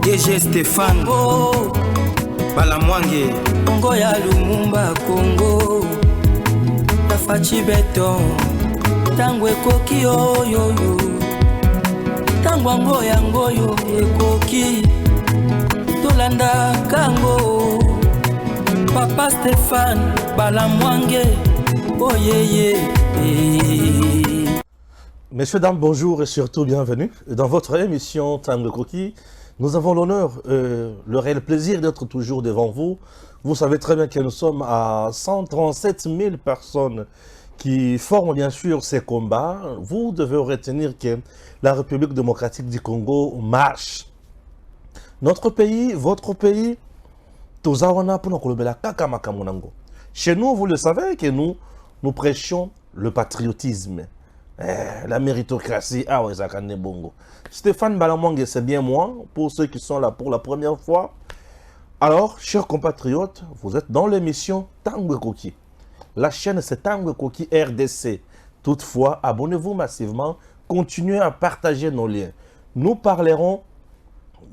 DG Stéphane Congo Balamwange Congo ya Lumumba Congo Tafachi Beton Tango ekoki oyoyo Tango ango yango yo ekoki Tolanda kango Papa Stéphane Balamwange Oh yeah. Messieurs, dames, bonjour et surtout bienvenue dans votre émission Tango Koki. Nous avons l'honneur, le réel plaisir d'être toujours devant vous. Vous savez très bien que nous sommes à 137 000 personnes qui forment bien sûr ces combats. Vous devez retenir que la République démocratique du Congo marche. Notre pays, votre pays, chez nous, vous le savez que nous prêchons le patriotisme. La méritocratie, bongo. Stéphane Balamwange, c'est bien moi, pour ceux qui sont là pour la première fois. Alors, chers compatriotes, vous êtes dans l'émission Tango Koki. La chaîne, c'est Tango Koki RDC. Toutefois, abonnez-vous massivement, continuez à partager nos liens. Nous parlerons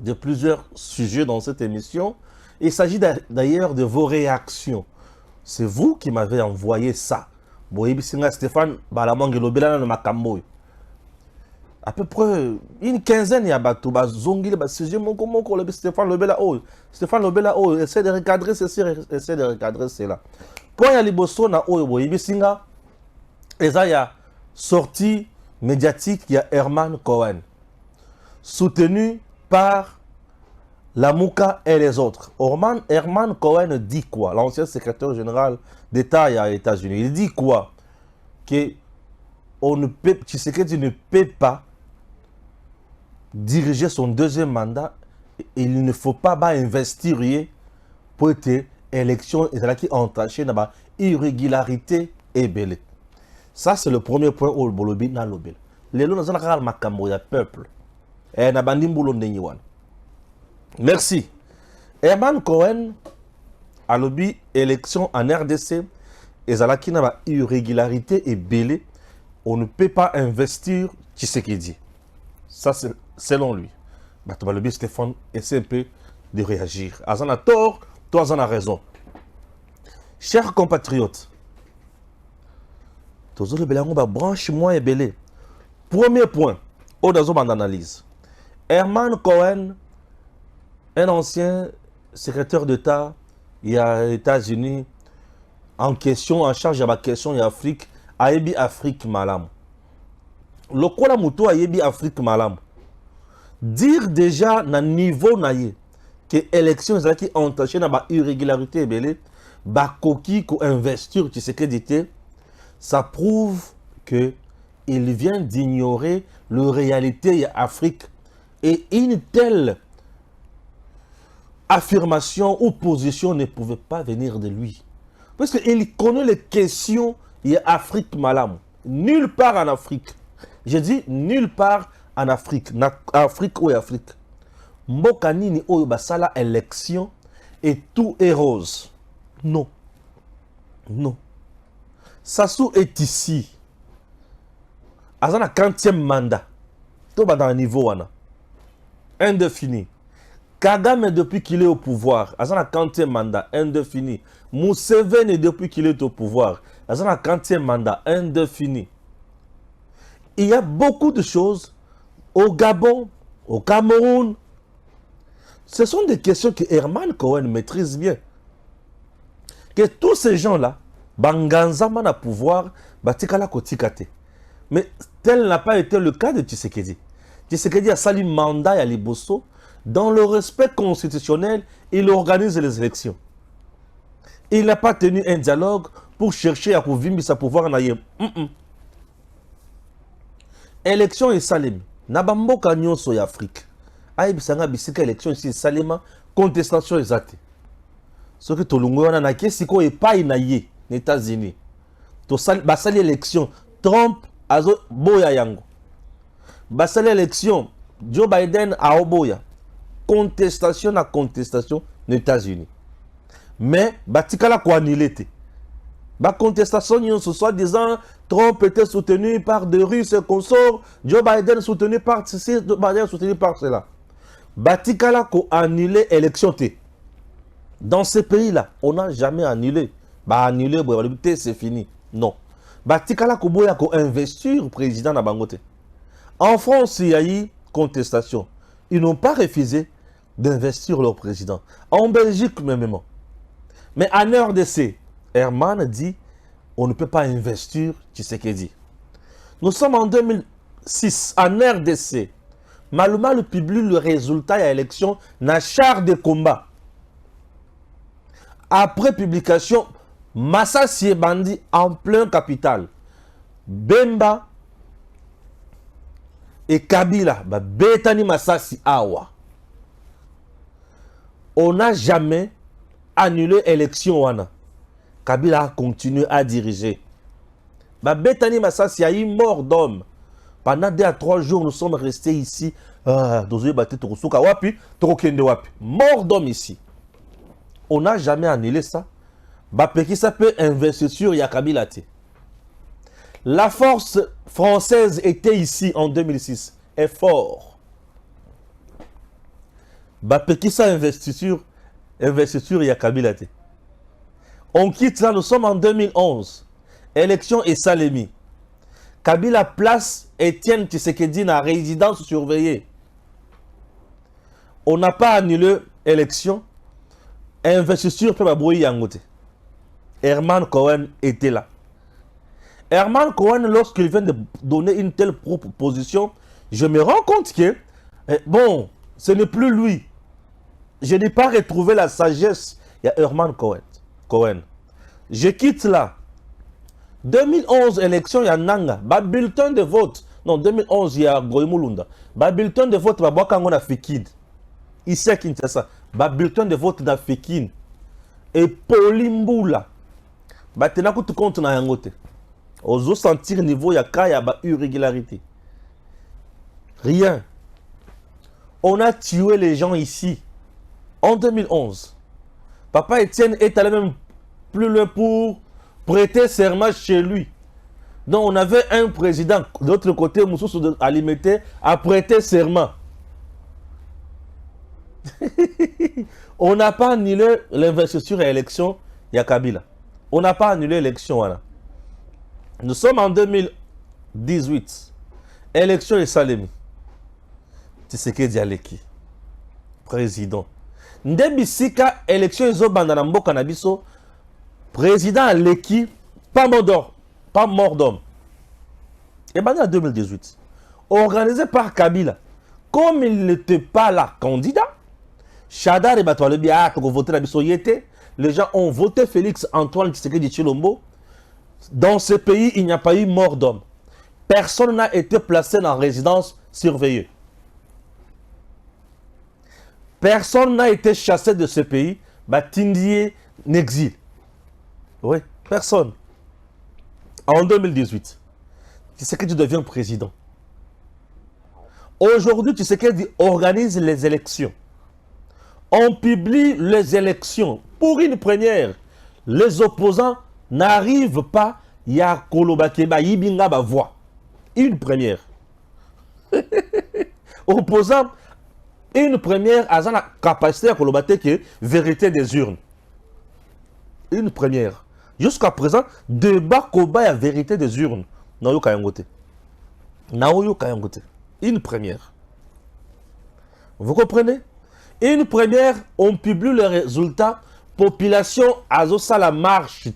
de plusieurs sujets dans cette émission. Il s'agit d'ailleurs de vos réactions. C'est vous qui m'avez envoyé ça. Stéphane Balamwange lobela na makambo. À peu près une quinzaine ya bato bazongile ba sujet moko le Stéphane lobela oh. Stéphane lobela oh, essaie de recadrer ceci, essaie de recadrer cela. Point ya liboso na oyo boyibisinga eza ya sortie médiatique ya Herman Cohen soutenu par la Mouka et les autres. Herman Cohen dit quoi? L'ancien secrétaire général d'État aux États-Unis. Il dit quoi? Que Tshisekedi ne peut pas diriger son deuxième mandat. Il ne faut pas investir pour être élection qui entachée dans l'irrégularité et belé. Ça, c'est le premier point au Bolobi na Lobel. Les lois dans la makambo ya peuple. Et na bandimbulo ndenyiwan. Merci. Herman Cohen a lobby élection en RDC et Zalaki n'a pas irrégularité et belé. On ne peut pas investir Tshisekedi. Ça, c'est selon lui. Le lobby Stéphane essaie un peu de réagir. Azan a tort, toi Azan a raison. Chers compatriotes, tous les belangons branche moi et belé. Premier point, au dans analyse. Herman Cohen, un ancien secrétaire d'État, il y a les États-Unis, en question, en charge de la question de l'Afrique, Ayebi Afrique Malam. Le quoi muto Ayebi Afrique Malam. Dire déjà, na niveau naïe, que l'élection qui ont entaché dans la irrégularité, ba koki ko investir, tu sais que dit, ça prouve que il vient d'ignorer la réalité de l'Afrique. Et une telle affirmation ou position ne pouvait pas venir de lui. Parce qu'il connaît les questions de l'Afrique malam. Nulle part en Afrique. Je dis nulle part en Afrique. Afrique ou Afrique. Mbokanini ou basala élection et tout est rose. Non. Non. Sassou est ici. Azana 40e mandat. Tout va dans le niveau. Indéfini. Kagame depuis qu'il est au pouvoir, à son 40e mandat, indéfini. Museveni depuis qu'il est au pouvoir, à son 40e mandat, indéfini. Il y a beaucoup de choses au Gabon, au Cameroun. Ce sont des questions que Herman Cohen maîtrise bien. Que tous ces gens-là, Banganzama na pouvoir, Batikala Kotikate. Mais tel n'a pas été le cas de Tshisekedi. Tshisekedi a sali mandat à Liboso. Dans le respect constitutionnel, il organise les élections. Il n'a pas tenu un dialogue pour chercher à pouvoir sa pouvoir en ailleurs. Élection et salim. Nabambo kanyon so Afrique. Aïe bisanga bisika élection ici salima contestation exacte. Ce que tolungo wana na kesiko et pas inaye les États-Unis. To basali élection Trump azo boya yango. Basali élection Joe Biden a oboya. Contestation à contestation des États-Unis. Mais, batikala ko annulé. La contestation, soi-disant, Trump était soutenu par des Russes et consorts, Joe Biden soutenu par ceci, Joe Biden soutenu par cela. Batikala ko annulé l'élection. Dans ce pays-là, on n'a jamais annulé. Bah annulé, c'est fini. Non. Batikala ko boya ko investir président na bangote. En France, il y a eu contestation. Ils n'ont pas refusé d'investir leur président. En Belgique, même. Mais en RDC, Herman dit on ne peut pas investir Tshisekedi. Nous sommes en 2006, en RDC. Maluma le publie le résultat de l'élection dans char de combat. Après publication, Massa Siebandi en plein capital. Bemba et Kabila, Betani Massassi Awa. On n'a jamais annulé l'élection. Kabila a continué à diriger. Betani Massassi a eu mort d'homme. Pendant 2 à 3 jours, nous sommes restés ici. Mort d'homme ici. On n'a jamais annulé ça. Bapeki ça peut investir sur Kabila. La force française était ici en 2006. Est fort. Bapeki ça investiture Kabila. On quitte là, nous sommes en 2011. Élection et Salemi. Kabila place Étienne Tshisekedi dans résidence surveillée. On n'a pas annulé l'élection. Investiture peut babouiller yangote. Herman Cohen était là. Herman Cohen, lorsqu'il vient de donner une telle proposition, je me rends compte que, bon, ce n'est plus lui. Je n'ai pas retrouvé la sagesse. Il y a Herman Cohen. Je quitte là. 2011, élection, il y a Nanga. Bulletin de vote. Non, 2011, il y a Goïmoulunda. Bulletin de vote, il y a Fikid. Ici à Kinshasa. Bulletin de vote dans Fikid. Et Polimboula. Tena tout compte na yangote. Ozo sentir niveau ya kaya irrégularité. Rien. On a tué les gens ici. En 2011. Papa Étienne est allé même plus loin pour prêter serment chez lui. Donc on avait un président de l'autre côté, Moussou Alimete, à prêter serment. On n'a pas annulé l'investiture à l'élection Kabila. On n'a pas annulé l'élection. Voilà. Nous sommes en 2018. Élection et Salemi. Tshisekedi Aleki. Président. Ndebisika, élection et Zobandanambo Kanabiso. Président Aleki, pas mort d'homme. Et maintenant en 2018, organisé par Kabila, comme il n'était pas là candidat, Chadar et Batouale Bia pour voter la Bissoyete, les gens ont voté Félix Antoine Tshisekedi Tshilombo. Dans ce pays, il n'y a pas eu mort d'homme. Personne n'a été placé dans résidence surveillée. Personne n'a été chassé de ce pays. Tindier n'exil. Oui, personne. En 2018, Tshisekedi devient président. Aujourd'hui, Tshisekedi organise les élections. On publie les élections. Pour une première, les opposants n'arrivent pas à Kolobakeba, Yibinga ba voix. Une première. Opposant, une première, à la capacité à Kolobate qui est vérité des urnes. Une première. Jusqu'à présent, débat Koba à vérité des urnes. Naoyo Kayangote. Une première. Vous comprenez? Une première, on publie les résultats. Population azo la marche.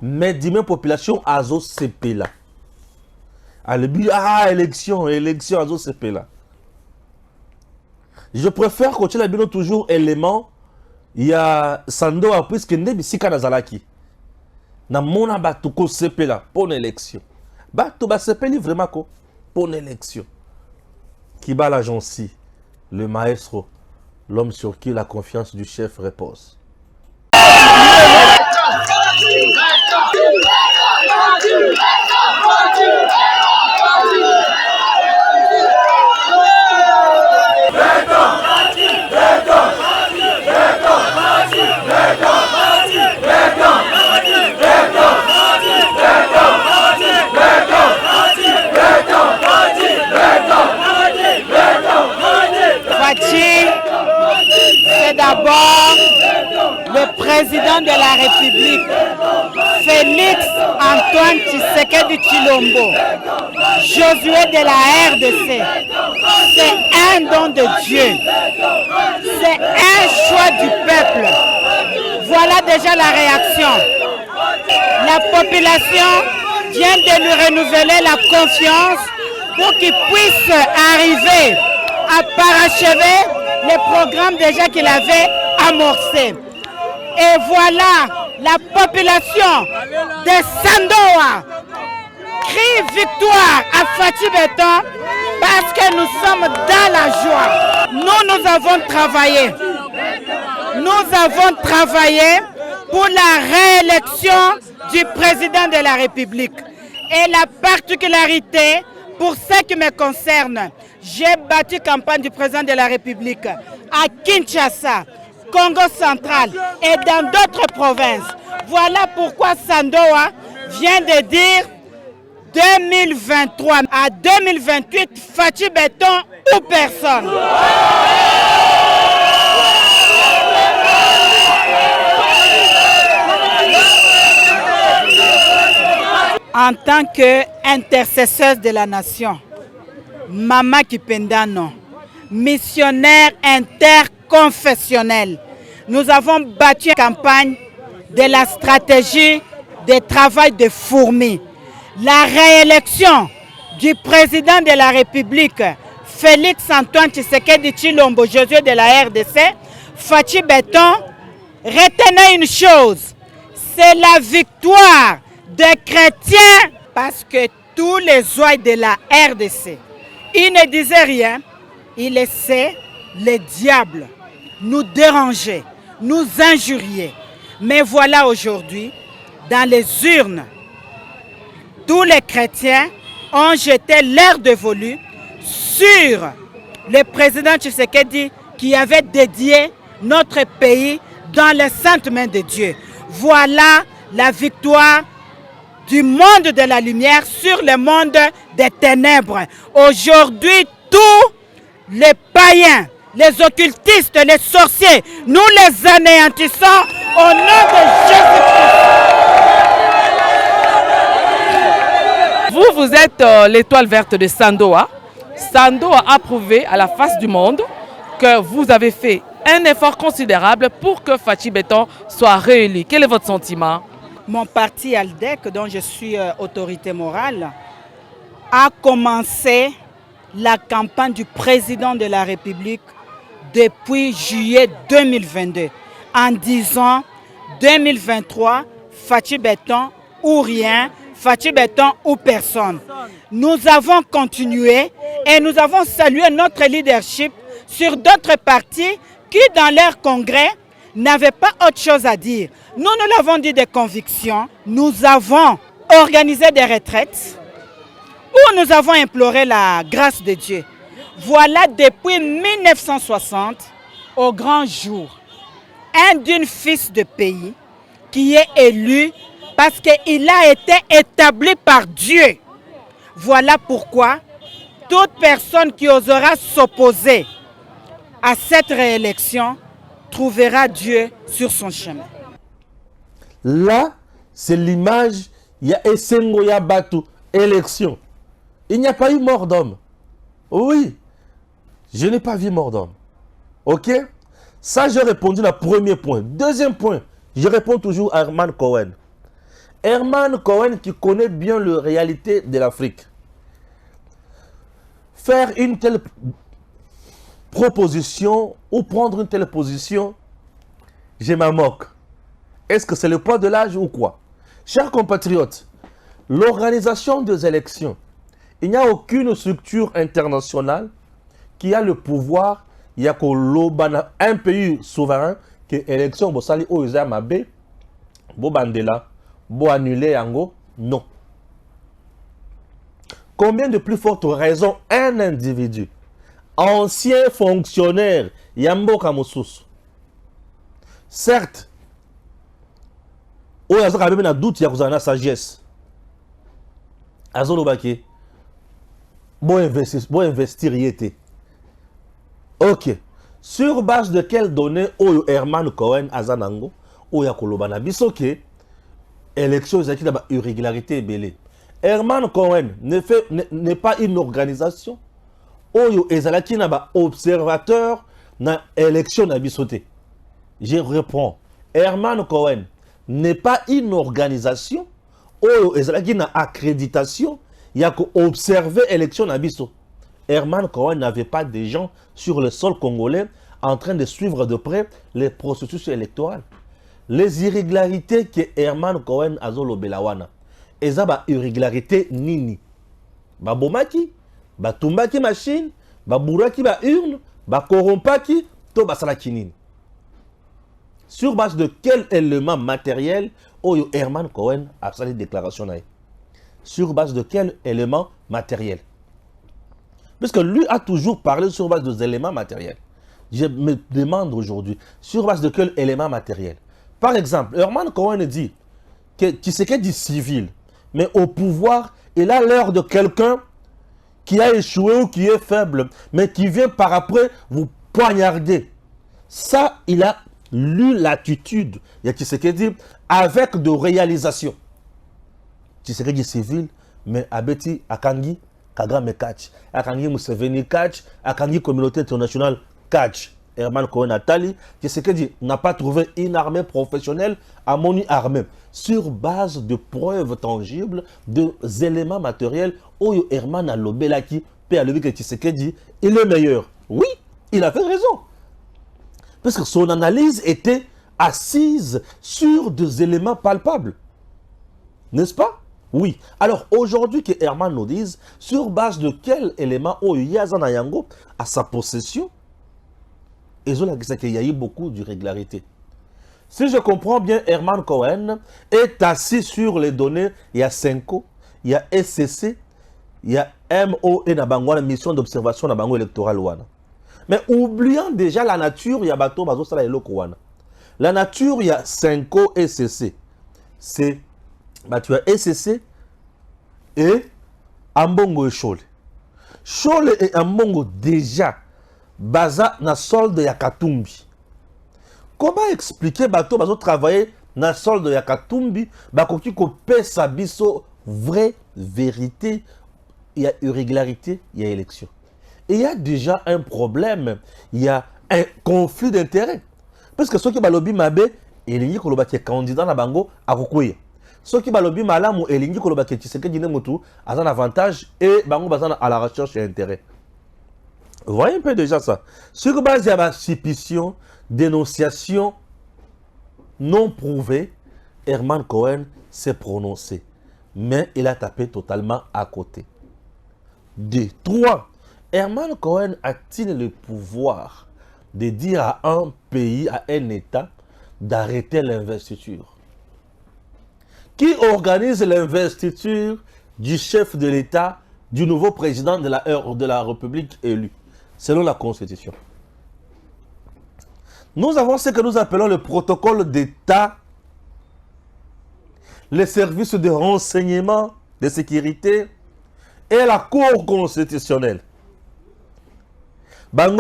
Mais dis-moi population azo CP là. Élection azo CP là. Je préfère continuer la toujours élément. Il y a Sando a pris ce que n'est pas Nazalaki. Na mona batuko CP là pour l'élection. Bato ba CP li vraiment ko pour l'élection. Qui bat l'agence, le maestro, l'homme sur qui la confiance du chef repose. d'abord le président de la République, Félix Antoine Tshisekedi Tshilombo, Josué de la RDC. C'est un don de Dieu. C'est un choix du peuple. Voilà déjà la réaction. La population vient de lui renouveler la confiance pour qu'il puisse arriver à parachever les programmes déjà qu'il avait amorcés. Et voilà, la population de Sandoa crie victoire à Fachi Beton parce que nous sommes dans la joie. Nous avons travaillé. Nous avons travaillé pour la réélection du président de la République. Et la particularité, pour ce qui me concerne, j'ai battu campagne du président de la République à Kinshasa, Congo central et dans d'autres provinces. Voilà pourquoi Sandoa vient de dire 2023 à 2028, Fachi Beton ou personne. En tant qu'intercesseuse de la nation, Mama Kipendano, missionnaire interconfessionnel, nous avons battu la campagne de la stratégie de travail de fourmis. La réélection du président de la République, Félix Antoine Tshisekedi Tshilombo, Josué de la RDC, Fachi Beton, retenez une chose, c'est la victoire des chrétiens, parce que tous les oies de la RDC, ils ne disaient rien, ils laissaient les diables nous déranger, nous injurier. Mais voilà aujourd'hui, dans les urnes, tous les chrétiens ont jeté leur dévolu sur le président Tshisekedi qui avait dédié notre pays dans les saintes mains de Dieu. Voilà la victoire du monde de la lumière sur le monde des ténèbres. Aujourd'hui, tous les païens, les occultistes, les sorciers, nous les anéantissons au nom de Jésus-Christ. Vous êtes l'étoile verte de Sandoa. Sandoa a prouvé à la face du monde que vous avez fait un effort considérable pour que Fachi Beton soit réélu. Quel est votre sentiment? Mon parti ALDEC, dont je suis autorité morale, a commencé la campagne du président de la République depuis juillet 2022 en disant 2023, Fachi Beton ou rien, Fachi Beton ou personne. Nous avons continué et nous avons salué notre leadership sur d'autres partis qui, dans leur congrès, n'avaient pas autre chose à dire. Nous l'avons dit de conviction. Nous avons organisé des retraites où nous avons imploré la grâce de Dieu. Voilà depuis 1960, au grand jour, un d'une fils de pays qui est élu parce qu'il a été établi par Dieu. Voilà pourquoi toute personne qui osera s'opposer à cette réélection trouvera Dieu sur son chemin. Là, c'est l'image, il y a Essengo Yabatu, élection. Il n'y a pas eu mort d'homme. Oui, je n'ai pas vu mort d'homme. Ok? Ça, j'ai répondu au premier point. Deuxième point, je réponds toujours à Herman Cohen. Herman Cohen qui connaît bien la réalité de l'Afrique. Faire une telle proposition ou prendre une telle position, je m'en moque. Est-ce que c'est le poids de l'âge ou quoi? Chers compatriotes, l'organisation des élections, il n'y a aucune structure internationale qui a le pouvoir, il y a un pays souverain qui est élection, bo sali o isa mabe, bo bandela, bo annuler yango, non. Combien de plus fortes raisons un individu, ancien fonctionnaire, Yambo Kamosus, certes, il y a un doute, il y a une sagesse. Azolobake, bon investir, y était. Ok. Sur base de quelles données Oyo Herman Cohen Azanango, Oya Kolobana Bisoke, élection qui a une irrégularité belée. Herman Cohen n'est pas une organisation. Oyo Ezalaki n'a observateur dans l'élection na bisoté. Je reprends. Herman Cohen n'est pas une organisation. Oyo Ezalaki n'a accréditation. Il y a qu'observer l'élection na biso. Herman Cohen n'avait pas de gens sur le sol congolais en train de suivre de près les processus électoraux. Les irrégularités que Herman Cohen a zolo belawana. Eza ba irrégularité nini. Ba bomaki, ba tumbaki machine, ba bouraki ba urne, ba korompaki, to ba salaki nini. Sur base de quel élément matériel Oyo Herman Cohen a fait des déclarations naïe. Sur base de quel élément matériel. Parce que lui a toujours parlé sur base des éléments matériels. Je me demande aujourd'hui, sur base de quel élément matériel. Par exemple, Herman Cohen dit que Tshisekedi civil, mais au pouvoir, il a l'air de quelqu'un qui a échoué ou qui est faible, mais qui vient par après vous poignarder. Ça, il a lu l'attitude, il y a Tshisekedi, avec de réalisation. Tshisekedi civil, mais Abeti Akangi, Kagame catch, Akangi Museveni catch, Akangi communauté internationale catch. Herman Cohen Atali, Tshisekedi n'a pas trouvé une armée professionnelle à moni armée. Sur base de preuves tangibles, de éléments matériels, Oyo Herman a lobelaki, pe a lobi que Tshisekedi, il est meilleur. Oui, il a fait raison. Parce que son analyse était assise sur des éléments palpables. N'est-ce pas? Oui. Alors aujourd'hui que Herman nous dise, sur base de quel élément Oyo Yazana Yango à sa possession, et il y a eu beaucoup d'irrégularité. Si je comprends bien, Herman Cohen est assis sur les données. Il y a Senko, il y a SCC, il y a MO et la mission d'observation de Bango électoral. Mais oubliant déjà la nature, il y a Bato Bazo Sala Eloko Wana. La nature, il y a Senko et SCC. C'est tu as SCC et Ambongo et Chole. Chole et Ambongo déjà. Baza na solde ya Katumbi. Comment expliquer bato bazo travailler na solde ya Katumbi bakoki ko pesa biso vraie vérité, il y a irrégularité, il y a élection. Et il y a déjà un problème, il y a un conflit d'intérêts. Parce que ceux qui balobi mabe elingi koloba ki candidat na bango akokuya. Ceux qui balobi malamu elingi koloba ki Tshisekedi ne mutu a un avantage et bango bazana à la recherche d'intérêt. Vous voyez un peu déjà ça. Sur base de la suspicion, dénonciation non prouvée, Herman Cohen s'est prononcé. Mais il a tapé totalement à côté. 2. 3. Herman Cohen a-t-il le pouvoir de dire à un pays, à un État, d'arrêter l'investiture? Qui organise l'investiture du chef de l'État, du nouveau président de la République élu? Selon la Constitution. Nous avons ce que nous appelons le protocole d'État, les services de renseignement, de sécurité et la Cour constitutionnelle. Dans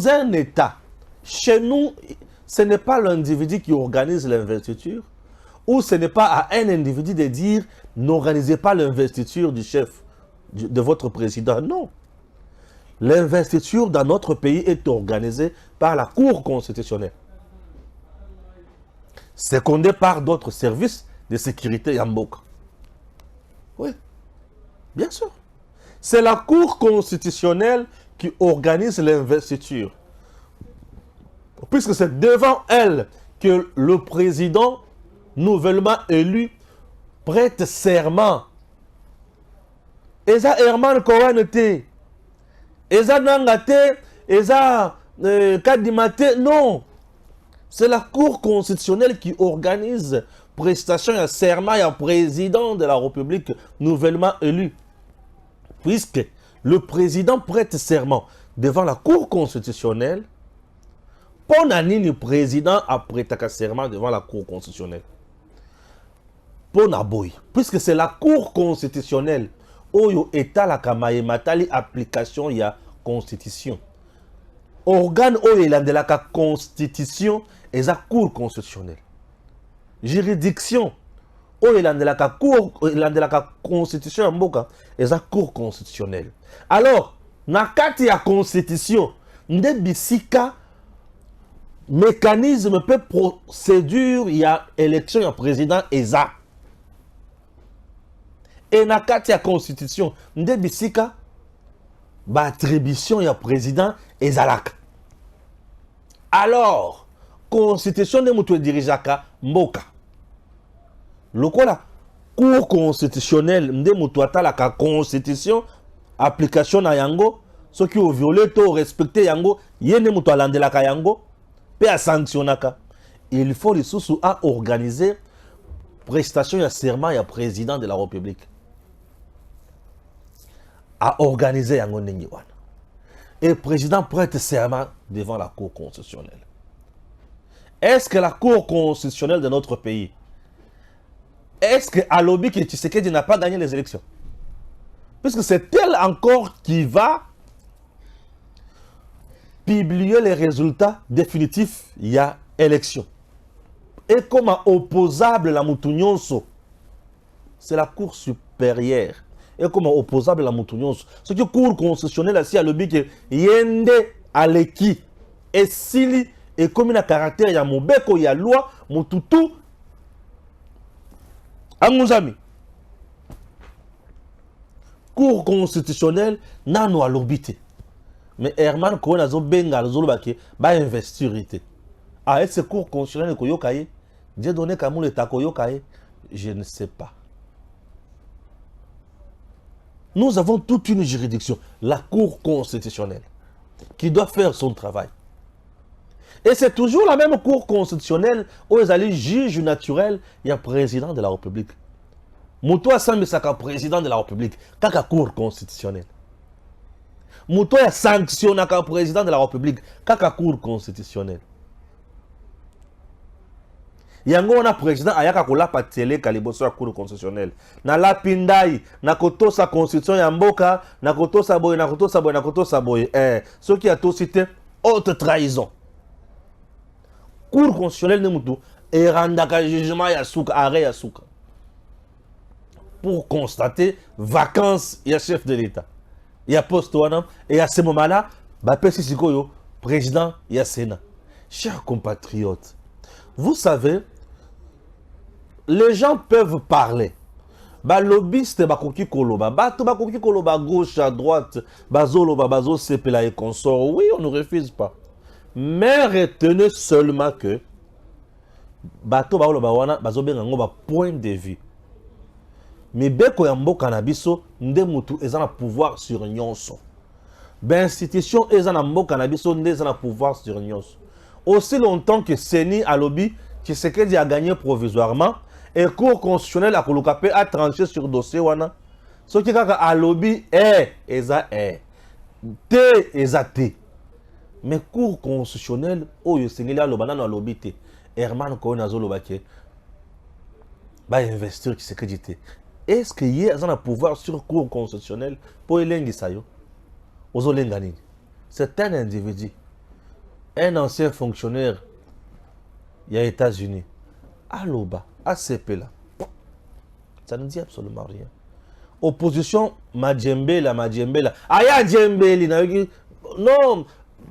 un État, chez nous, ce n'est pas l'individu qui organise l'investiture, ou ce n'est pas à un individu de dire n'organisez pas l'investiture du chef de votre président. Non. L'investiture dans notre pays est organisée par la Cour constitutionnelle, secondée par d'autres services de sécurité Yamboka. Oui, bien sûr. C'est la Cour constitutionnelle qui organise l'investiture. Puisque c'est devant elle que le président nouvellement élu prête serment. Eza Herman Cohen te, Eza Nangate, Eza Kadimate, non. C'est la Cour constitutionnelle qui organise prestation et serment à président de la République nouvellement élu. Puisque le président prête serment devant la Cour constitutionnelle, pour le président a prêté serment devant la Cour constitutionnelle. Pour Naboy, puisque c'est la Cour constitutionnelle oyo etalaka mayematali application ya constitution. Organe oyo elandelaka constitution eza cour constitutionnelle. Juridiction oyo elandelaka constitution ya mboka eza cour constitutionnelle. Alors na kati ya constitution nde bisika mécanisme peut procédure ya élection ya président eza. Et na kati ya constitution nde bisika ba attribution ya président ezalaka. Alors constitution de mutu dirigeaka mboka. Lokola cour constitutionnelle nde mutu atalaka constitution application na yango soki o violer to respecter yango yene mutu alandelaka yango pe a sanctionnaka. Il faut lisusu à organiser prestation ya serment ya président de la République. À organiser yango ndenge wana. Et président prête serment devant la cour constitutionnelle. Est-ce que la cour constitutionnelle de notre pays, est-ce que Alobi que Tshisekedi n'a pas gagné les élections? Puisque c'est elle encore qui va publier les résultats définitifs, il y a élection. Et comme opposable la Moutounionso, c'est la cour supérieure. Et comme opposable la Moutounionso, ce qui est cour constitutionnelle ici à l'objet que yende aleki et sili et comme un caractère ya mobeko ya loi mututu amuzami. Cour constitutionnelle nano à l'obité. Mais Herman Cohen a zo benga zo lobake ba investirité. Ah, est-ce cour constitutionnelle ko yokaye? Dieu donné kamou le tako yokaye? Je ne sais pas. Nous avons toute une juridiction, la cour constitutionnelle, qui doit faire son travail. Et c'est toujours la même cour constitutionnelle où ils allaient juge naturel, il y a président de la République. Moutoua Sambisaka, président de la République, kaka cour constitutionnelle. Moutoua sanctionnaka, président de la République, kaka cour constitutionnelle. Yango on a président ayaka kola patele kaliboso ya cour constitutionnelle. Na la pindai, na kotosa constitution ya mboka, na kotosa boye, na kotosa boye, na kotosa boye. Ce qui a tout cité, haute trahison. Cour constitutionnelle ne mutu, et randaka jugement ya souka, arrêt ya souka. Pour constater vacances ya chef de l'État. Ya poste wana, et à ce moment-là, ba pesi sikoyo, président ya Sénat. Chers compatriotes, vous savez, les gens peuvent parler. Ba lobbyiste bakoki koloba, bato bakoki koloba gauche à droite, bazoloba bazo sepela et consort. Oui, on ne refuse pas. Mais retenez seulement que bato baoloba wana bazo benga ngo ba point de vue. Mais beko ya mboka na biso nde mutu ezana pouvoir sur nyonso. Ba institution ezana mboka na biso nde ezana pouvoir sur nyonso. Aussi longtemps que Seni Alobi Tshisekedi a gagné provisoirement et cour constitutionnelle a kolokapé a tranché sur dossier wana. Ce qui kaka Alobi eza te eza te. Mais cour constitutionnelle oyo sengeli aloba na Alobi te. Herman Cohen azolobake ba investir Tshisekedi te. Est-ce que yé azana pouvoir sur cour constitutionnelle pour elengi sayo? Ozolenga nini? C'est un individu. Un ancien fonctionnaire il y a États-Unis. Aloba, ACP là. Ça ne dit absolument rien. Opposition, Madjembela. Aya Djembeli. Non,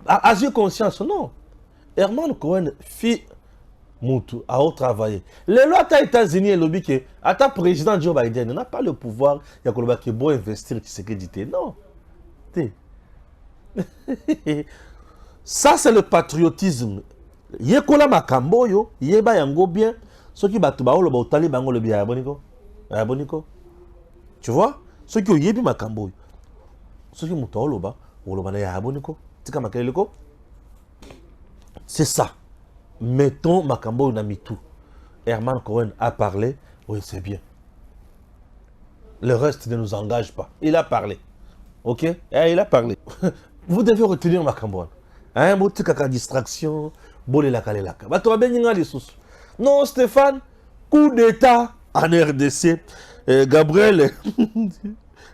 as-tu conscience? Non. Herman Cohen, fille Moutou, a travaillé. Les lois aux États-Unis et lobby que, à ta président Joe Biden n'a pas le pouvoir, il y a qu'on qui bon investir qui se dit non. Ça, c'est le patriotisme. Yekola makambo yo, yeba yango bien, ceux qui battent baolo ba otali bango le bien aboniko. Tu vois? Ceux qui yebi makambo yo. Ceux qui mutolo ba, oloba na aboniko. Tika makeleko. C'est ça. Mettons makambo na mitou. Herman Cohen a parlé, oui, c'est bien. Le reste ne nous engage pas. Il a parlé. OK? Il a parlé. Vous devez retenir makambo. Hein, mouti kaka distraction, bolé la kale laka. Bato babenga les sous. Non, Stéphane, coup d'état en RDC. Gabriel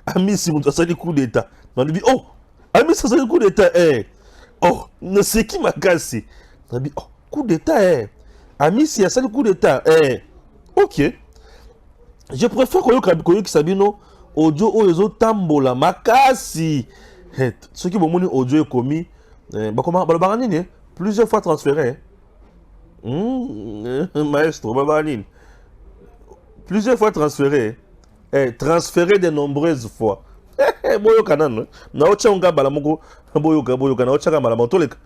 Amisi moto asali coup d'état. On lui dit oh, Amisi asali coup d'état oh, ne sais qui makasi. On dit oh, coup d'état Amisi asali coup d'état OK. Je préfère que Sabino audio oyo tambola makasi. Ce qui bomoni audio est commis comment plusieurs fois transféré. Maestro babanine. Plusieurs fois transféré. Transféré de nombreuses fois. Boyo kanan. Na ocha nga balamoko boyo kana ocha nga balamotoleka.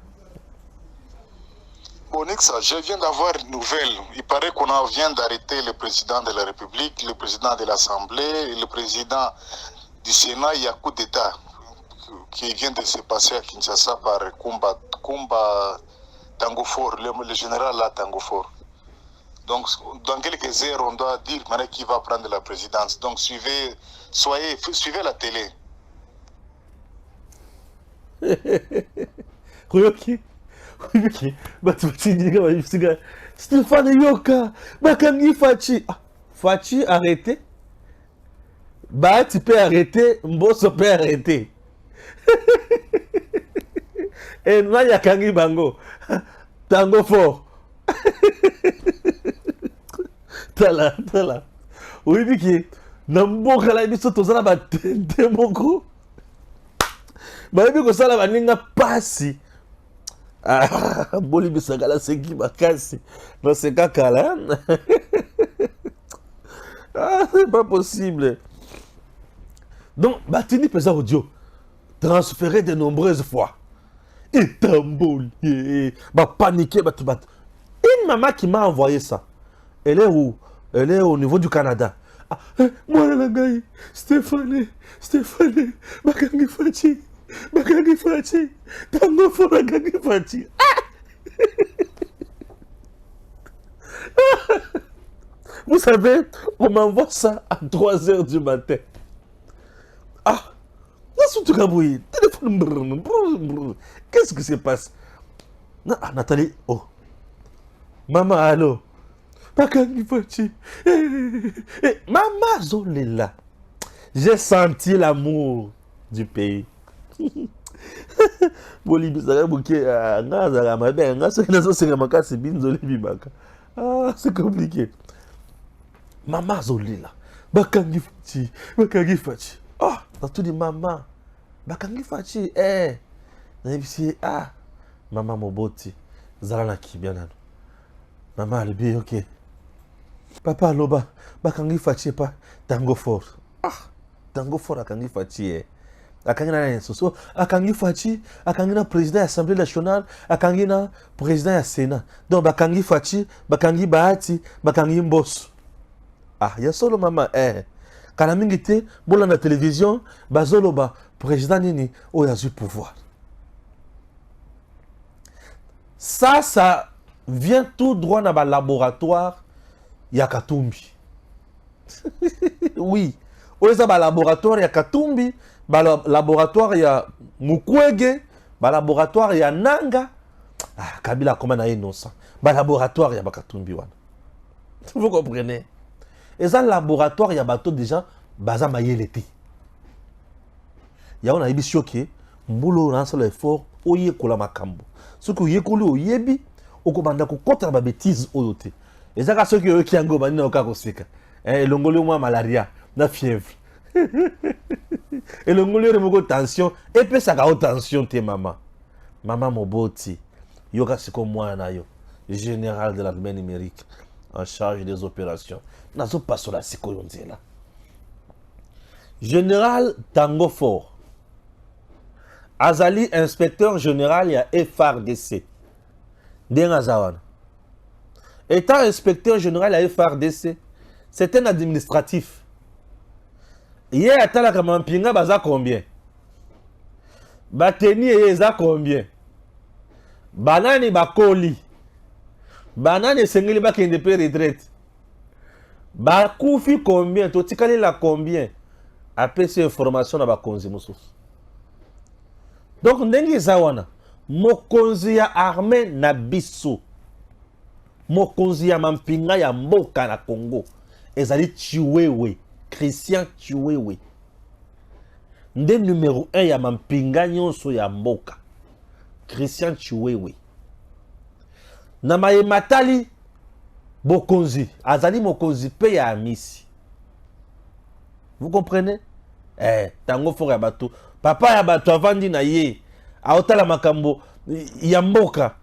Bonix, je viens d'avoir une nouvelle. Il paraît qu'on vient d'arrêter le président de la République, le président de l'Assemblée, le président du Sénat. Il y a coup d'État qui vient de se passer à Kinshasa par Kumba Tangofor, le général là Tangofor. Donc, dans quelques heures, on doit dire qui va prendre la présidence. Donc, suivez la télé. Ok. Stéphane Yoka, Bakangi Fachi. Fachi arrêté. Bahati peut arrêter, Mbosso peut arrêter. Et moi, il y a Kangi Bango. Tango fort. Tala. Oui, Biki. Namboka la biso tozala ba tente moko. Ba yebi ko sala baninga pasi. Boli bisagala seki bakasi. Non c'est kakala. C'est pas possible. Donc, Batini pesa audio transféré de nombreuses fois. Et tambolier, paniquer, Une maman qui m'a envoyé ça. Elle est où? Elle est au niveau du Canada. Moi, la gagne, Stéphane, Bakangi Fachi, Tango for Bakangi Fachi. Vous savez, on m'envoie ça à 3h du matin. Téléphone. Qu'est-ce qui se passe? Nathalie, oh. Maman, allô? Bakangi Fachi. Maman, Zolela. J'ai senti l'amour du pays. C'est compliqué. Maman Zolela. Bakangi Fachi. Ah, t'as tout dit maman. Bakangi Fachi. Maman Moboti. Zalana ki bien nano. Maman alibi, ok. Papa aloba. Bakangi Fachi pas. Tango fort. Tango fort Bakangi Fachi Akangi na soso. Bakangi Fachi. Akangi na président de l'Assemblée nationale. Akangi na président du Sénat. Donc Bakangi Fachi. Bakangi Bahati. Bakangi Mbosso. Ya solo maman kana mingi te bola na télévision bazoloba président nini oyo azui pouvoir. Ça vient tout droit dans le laboratoire ya Katumbi. Oui, oyo za ba laboratoire ya Katumbi, ba laboratoire ya Mukwege, ba laboratoire ya Nanga. Kabila koma na innocent. Ba laboratoire ya Katumbi wana. Vous comprenez? Et ça, le laboratoire, il y a bateau déjà, baza mayelete. Il y a un aïbi choqué, mboulo lance l'effort, oye kola makambo. Ce que oye kolo oyebi, okobanda ko contre ba bêtise oyote. Et ça, ceux qui ont gobani na okako seka. L'ongolio moi malaria, na fièvre. Et l'ongolio remoko tension, et puis ça ka tension te maman. Maman moboti, yoka siko moi na yo, général de l'armée numérique. En charge des opérations. Nazo passo la sikoyonzela. Général Tango Fort. Azali inspecteur général ya FRDC. Dengazawan. Étant inspecteur général à FRDC, c'est un administratif. Yé atala kamampinga baza combien? Bateni yeza combien? Banani bakoli. Banane sengeli bakende pe retraite. Bakoufi combien? Totikali la combien? Après ces informations na bakonzi mususu. Donc ndenge zawana mokonzi ya armée na biso. Mokonzi ya mampinga ya mboka na Congo. Ezali Chiwewe, Christian Chiwewe. nde numéro 1 ya mampinga nyonso ya mboka Christian Chiwewe na mayematali bokonzi azali mokonzi pe ya amisi. Vous comprenez? Tango fort ya bato papa ya bato avandi na ye aotala makambo ya mboka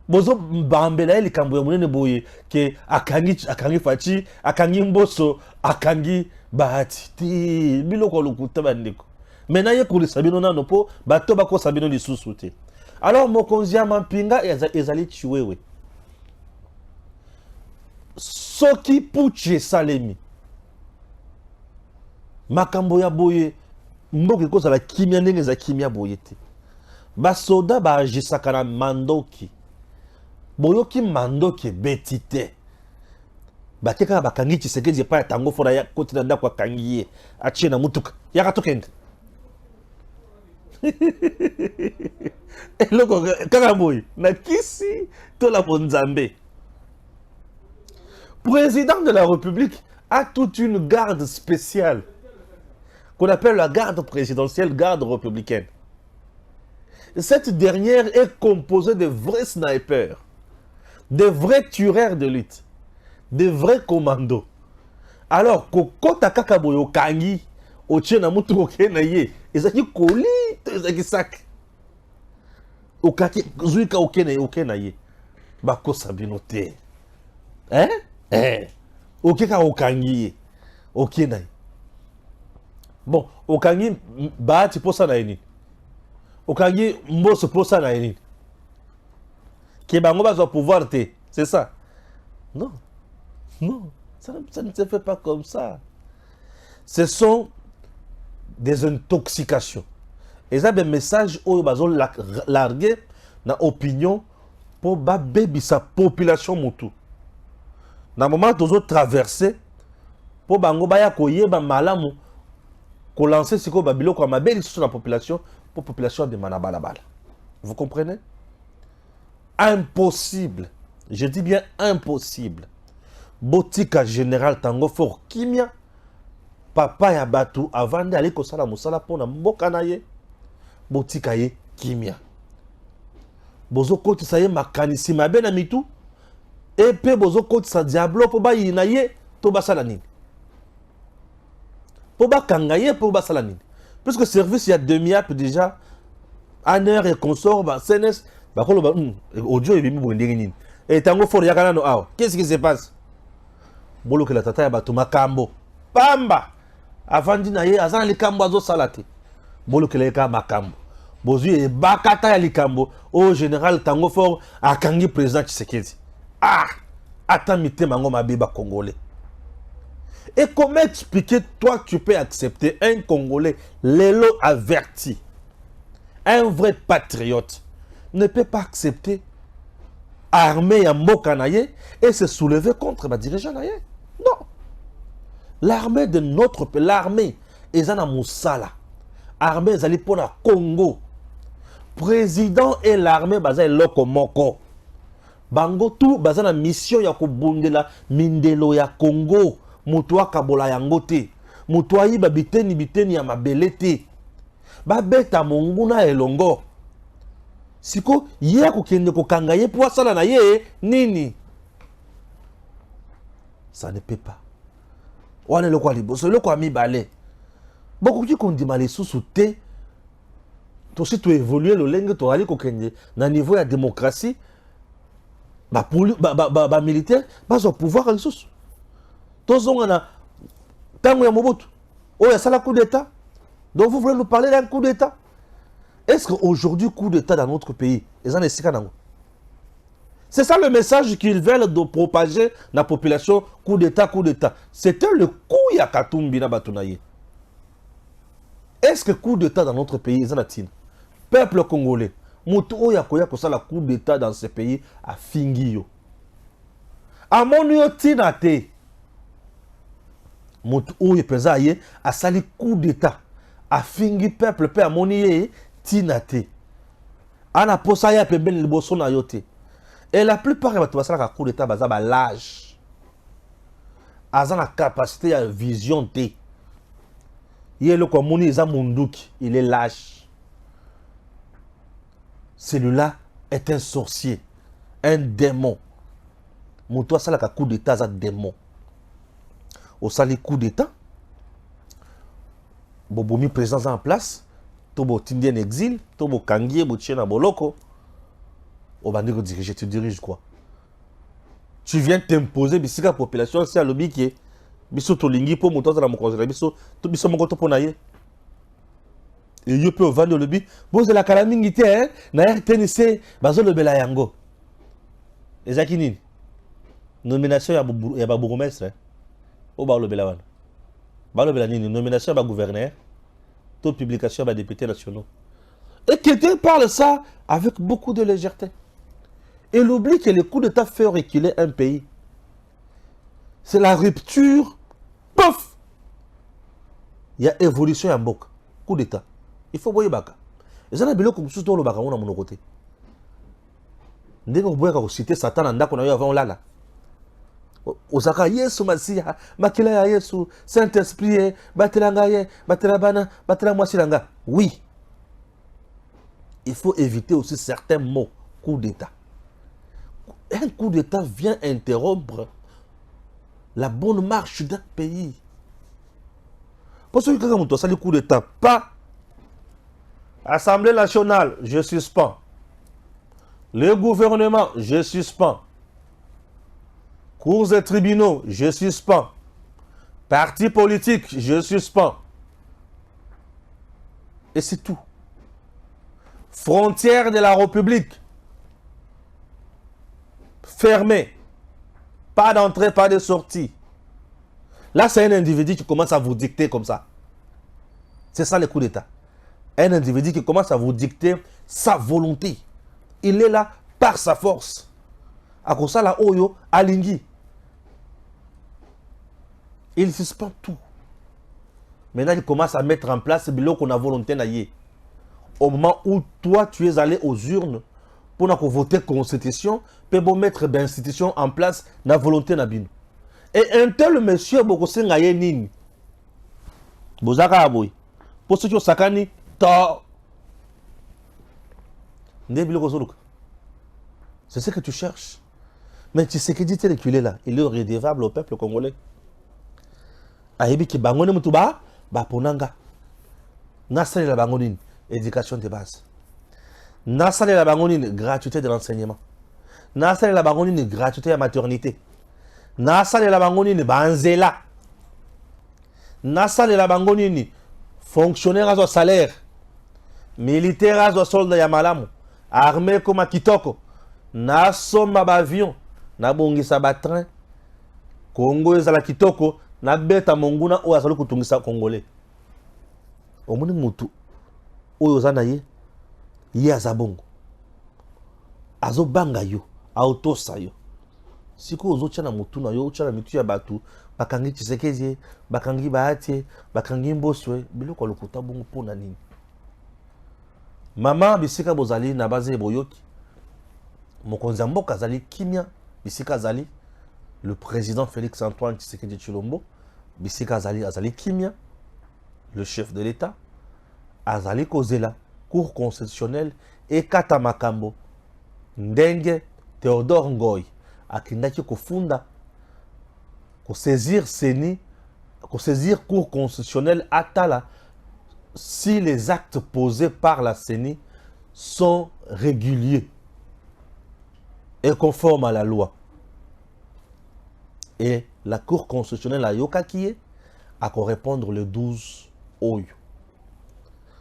bozo mbambela ye likambo ya monene boye ke akangi fachi akangi mboso akangi bahati ti biloko lokuta bandeko mena ye kolisa bino nano po bato bakosa bino lisusu te. Alors mokonzi ya mampinga ezali Chiwewe soki puche salemi makambo ya boye mboka ekozala kimia ndenge za kimia boye te. Basoda baagisaka na mandoki boyoki mandoki ebeti te bake kaka bakangi Tshisekedi epai ya Tango Fora ya koti na ndako akangi ye atie na mutuka yaka tokende eloko kaka boye na kisi tola po Nzambe. Président de la République a toute une garde spéciale qu'on appelle la garde présidentielle, garde républicaine. Cette dernière est composée de vrais snipers, de vrais tueurs de lutte, de vrais commandos. Alors, kokota kakaboyo kangi, oche na mutu koke na ye, ezaki koli, ezaki sak. Okaki zuika oke na ye, bako sabino te. Okeka okangi ye, oke na ye. Bon, okangi bahati posa na ye. Okangi mboso posa na ye. Ke bango bazo pouvoir te, c'est ça? Non, non, ça ne se fait pas comme ça. Ce sont des intoxications. Et ça, des messages où bazo largué na opinion pour ba baby sa population mutu. Dans le moment où ils ont traversé, pour bango baya koyeba malamu ko lancer ce ko babilo ko mabeli sur la population pour population de manabalabala. Vous comprenez? Impossible. Je dis bien impossible. Botika général Tango Fort Kimia papa ya batu avant d'aller ko sala musala pona mboka na ye botika ye Kimia. Bozo koti sa ye makanisi mabe na mitu et pe bozo koti sa diablo po ba yina ye to basala nini. Po ba kanga ye po basala nini. Puisque service il y a demi-heure déjà Aner et consort ba CNS ba kolo ba audio et bimi bondenge nini. Et Tango Fort yakana no awa. Qu'est-ce qui se passe? Bolo ke la tata ya batu makambo. Pamba. Avandi na ye azana likambo azo salate. Bolo ke la makambo. Bozu e bakata ya likambo au général Tango Fort akangi président Tshisekedi. Ah, attends mité mango mabeba congolais. Et comment expliquer, toi, tu peux accepter un Congolais, l'élo averti, un vrai patriote, ne peut pas accepter armée à Mokanaye et se soulever contre ma dirigeant naye. Non. L'armée de notre pays, l'armée, ezana Moussala. Armée ezali pour la Congo. Président et l'armée bazali loko moko. Bango tout bazana mission ya kobundela mindelo ya Congo. Mutua kabola yango te. Mutua yiba biteni ya mabele te. Babeta monguna elongo. Siko ye kokende kokanga ye po asala na ye nini? Ça ne peut pas. Wane le kwa liboso le kwa mibale. Boko ki kondima le susu te. To si to évoluer le lenge to ali kokende na niveau ya démocratie. Ba militaire bazo pouvoir le susu. Tozonga na tango ya Mobutu. Oh ya sala coup d'état. Donc vous voulez nous parler d'un coup d'état? Est-ce qu'aujourd'hui, coup d'état dans notre pays, c'est ça le message qu'ils veulent de propager dans la population, coup d'état, coup d'état. C'était le coup ya Katumbi na Batunaye. Est-ce que coup d'état dans notre pays, peuple congolais, mutu oya koya kosala coup d'état dans ce pays a fingiyo. Amonio tinate. Mutu oya pesaye a sali coup d'état. A fingi peuple pe amoniye tinate. Ana posa ya pembeni liboso na yote. Et la plupart de basala ka coup d'état baza ba l'âge. Aza na capacité ya vision te. Il est le commun, il est lâche. Celui-là est un sorcier, un démon. Mon toi, ça, là, coup d'état, c'est un démon. Au sali coup d'état, bobo mis présence en place, tobo tindi en exil, tobo kangier, bo tchena boloko. Au bandi ko diriger, tu diriges quoi? Tu viens t'imposer, bisika la population, c'est à l'obi qui est. Biso to lingi po moto za na mokonzela biso, to biso moko to ponaye. Et yo peut vendre le bi, bon c'est la calamité hein, na RTNC, bazo le bela yango. Ezaki nini? Nomination ya ba bourgmestre. O ba le bela wana. Ba le bela nini? Nomination ya ba gouverneur, to publication ya ba députés nationaux. Et quelqu'un parle ça avec beaucoup de légèreté. Et il oublie que le coup d'état fait reculer un pays. C'est la rupture. Pouf! Il y a évolution à Mbok. Coup d'état. Il faut boyer baka. Et ça n'a pas comme tout le baka on a mon côté. Ndenge boyer ka citer Satan anda qu'on a eu avant là. Osaka Yesu Masia, makila ya Yesu, Saint-Esprit, batelanga ye, batelabana, batelamwa silanga. Oui. Il faut éviter aussi certains mots. Coup d'état. Un coup d'état vient interrompre la bonne marche d'un pays. Pour ceux qui ont ça le coup d'état, pas Assemblée nationale, je suspends. Le gouvernement, je suspends. Cours et tribunaux, je suspends. Parti politique, je suspends. Et c'est tout. Frontières de la République fermées. Pas d'entrée, pas de sortie. Là, c'est un individu qui commence à vous dicter comme ça. C'est ça le coup d'état. Un individu qui commence à vous dicter sa volonté. Il est là par sa force. À cause de ça, Oyo, Alingui. Il suspend tout. Maintenant, il commence à mettre en place ce bilot qu'on a volonté d'aller. Au moment où toi, tu es allé aux urnes pour voter constitution, pour mettre l'institution en place, la volonté d'abino. Et un tel monsieur, Bokosen Gaye Nini, Bozaka Aboy, pour ceux qui ont sakani, c'est ce que tu cherches. Mais tu sais que dit reculé là, il est redevable au peuple congolais. Aïbi qui bangone mutuba, ba ponanga. Nasale la bangonine, éducation de base. Nasale la bangonine, gratuité de l'enseignement. Nasale la bangonine, gratuité à maternité. Nasale la bangonine, banzela. Nasale la bangonine, fonctionnaire à son salaire. Militaire à son soldat yamalamu. Armée comme Kitoko. Nasoma bavion. Nabongisa train. Congo ezala Kitoko. Nabeta monguna o azali kutungisa Congolais. Omoni mutu. Oyo zana ye. Ye azabongo. Azo banga yo. Autosa yo. Siko ozo tchana mutu na yo. Tchana mitu ya batu. Bakangi Tshisekedi. Bakangi Bahati. Bakangi Mboswe. Biloko lokuta bongo pona nini. Mama bisika bozali na baze boyoki. Mokonzi mboka zali kimia. Bisika zali. Le président Félix Antoine Tshisekedi Tshilombo. Bisika azali kimia. Le chef de l'État. Azali Kozela. Cour constitutionnelle. Et Kata Makambo. Ndenge Théodore Ngoy. Akindaki kofunda. Ko saisir Seni. Ko saisir Cour constitutionnelle Atala. Si les actes posés par la CENI sont réguliers et conformes à la loi. Et la Cour constitutionnelle à Yokakie a qu'à répondre le 12 Oyo.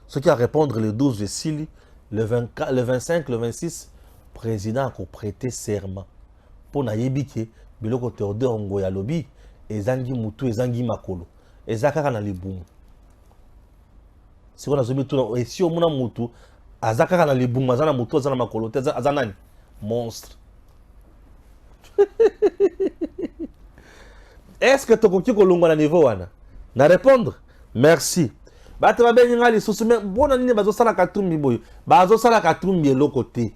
Ce qui a répondre le 12 de Sili, le 25, le 26, le président a prêté serment. Pour Nayebike, Biloko Théodore Ngoya Lobi, et Zangi Moutou et Zangi Makolo. Et Zakara na Liboum. Si on a zombie tout et si on a mutu, azakara na libunga zana mutu zana makolo azanani monstre. Est-ce que tu as kolonga na niveau wana? Na répondre merci. Bate ba benga li susu me bona nini bazo sala katumbi boyo. Bazo sala katumbi eloko te.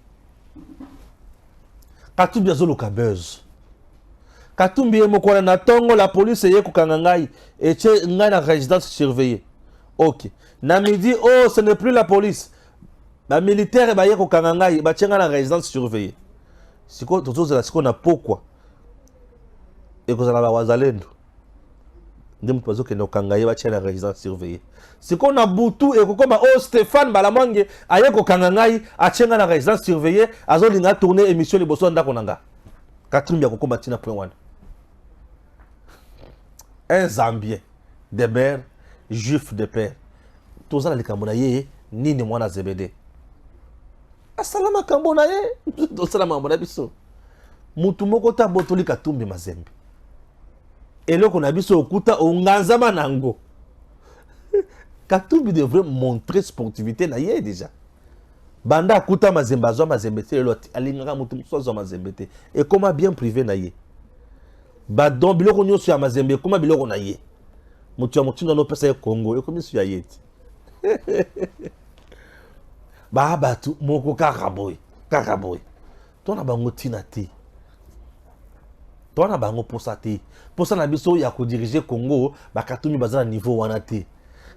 Katumbi azolo buzz. Katumbi emoko na tongo la police ye kokanga ngai et che ngai na résidence surveillée. Ok. Namidi, oh, ce n'est plus la police. Les militaires, ils sont dans la résidence surveillée. C'est quoi, tout ça, c'est qu'on a pourquoi. Et que ça va wazalendo. Nous pensons que nous avons la résidence surveillée. C'est qu'on a Boutou et qu'on a oh Stéphane Balamangue, aïe ko kangangai, a tchenga la résidence surveillée, a zoli nga tourné émission les bossons d'akonanga. Katumbi a ko combattre point one. Un Zambien de mère, juif de père. Tout ça les Camerounais, ni ni mwana zebede. Asalama Camerounais, tout ça la mamona biso. Mutu moko ta botoli Katumbi mazembe. Et là qu'on a biso okuta onganzama nango. Katumbi devrait montrer sportivité na yé déjà. Banda kuta mazemba zo mazembete loti alingaka mutu so mazembete. Et comment bien privé na yé. Ba don biloko nyo sur mazembe comment biloko na yé. Mutu ya mutu no pesa ya Congo e comme sur ya yé. Ba batu moko kakaboy. Tona bango tinati. Tona bango posate. Posa na biso ya ko diriger Congo ba Katumbi bazana niveau wana te.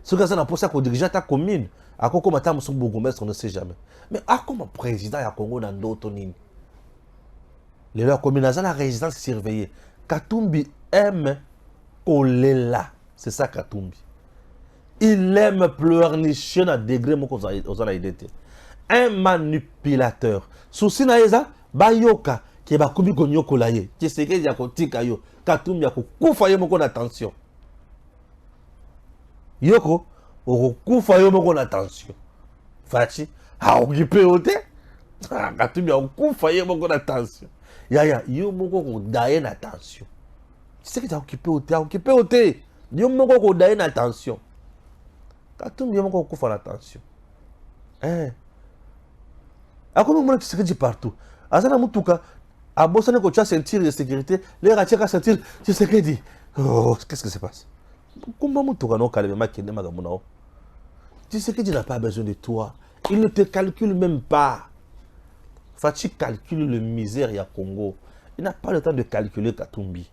Ce que ça n'a pas ça qu'on dirige ta commune. À quoi comme attendre son bourgmestre, on ne sait jamais. Mais à comme président à Congo dans d'autres lignes. Les commune a la résidence surveillée. Katumbi aime Kolela. C'est ça Katumbi. Il aime pleurnicher à degré aux analytés. Un manipulateur. Souci naeza bayoka qui va kubi konyo kolaye. Qui sait que ya kotika yo. Katumbi ya kufa yo moko attention. Yoko, okufa yo moko na tension. Fachi, ha occupé ote. Katumbi okufa yo moko na tension. Yaya, yo moko ko daye na tension. Tu sais que tu as occupé ote. Yo moko ko daye na tension. Katumbi yo moko okufa na tension. Ako mo tu sais que tu partout. Azana mutuka abosane ko tia ceinture de sécurité, les racheka ceinture, tu sais que dit. Oh, qu'est-ce qui se passe? Comment tu sais que tu n'as pas besoin de toi. Il ne te calcule même pas. Fachi calcule le misère ya Congo. Il n'a pas le temps de calculer Katumbi.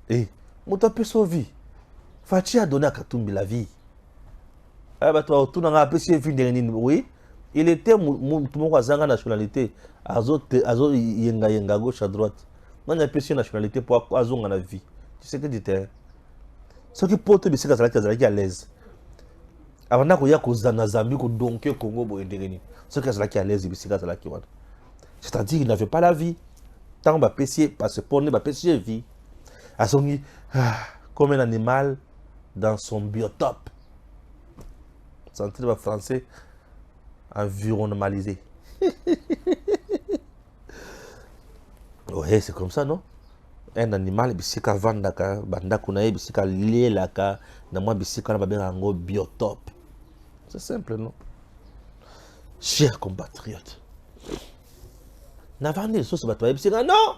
Et Mouta peut sauver. Fachi a donné à Katumbi la vie. Oui, il était mon nationalité. Azo yenga gauche à droite. Non, il a une nationalité pour Azon la vie. Tu sais que tu étais. Ce qui porte bisika zalaki à l'aise. Avant d'avoir kozana Zambie ko donké Congo bo endereni. Ce qui zalaki à l'aise bisika zalaki wana. C'est-à-dire il n'avait pas la vie. Tant ba pessier parce pour ne ba pessier vie. Asongi comme un animal dans son biotope. Santé de français environnementalisé. Ouais, c'est comme ça non? Un animal bisika vandaka banda kunaye bisika lelaka na mwa bisika na babenga ngo biotope. C'est simple non? Chers compatriotes. Na vandi so se batwa bisika non.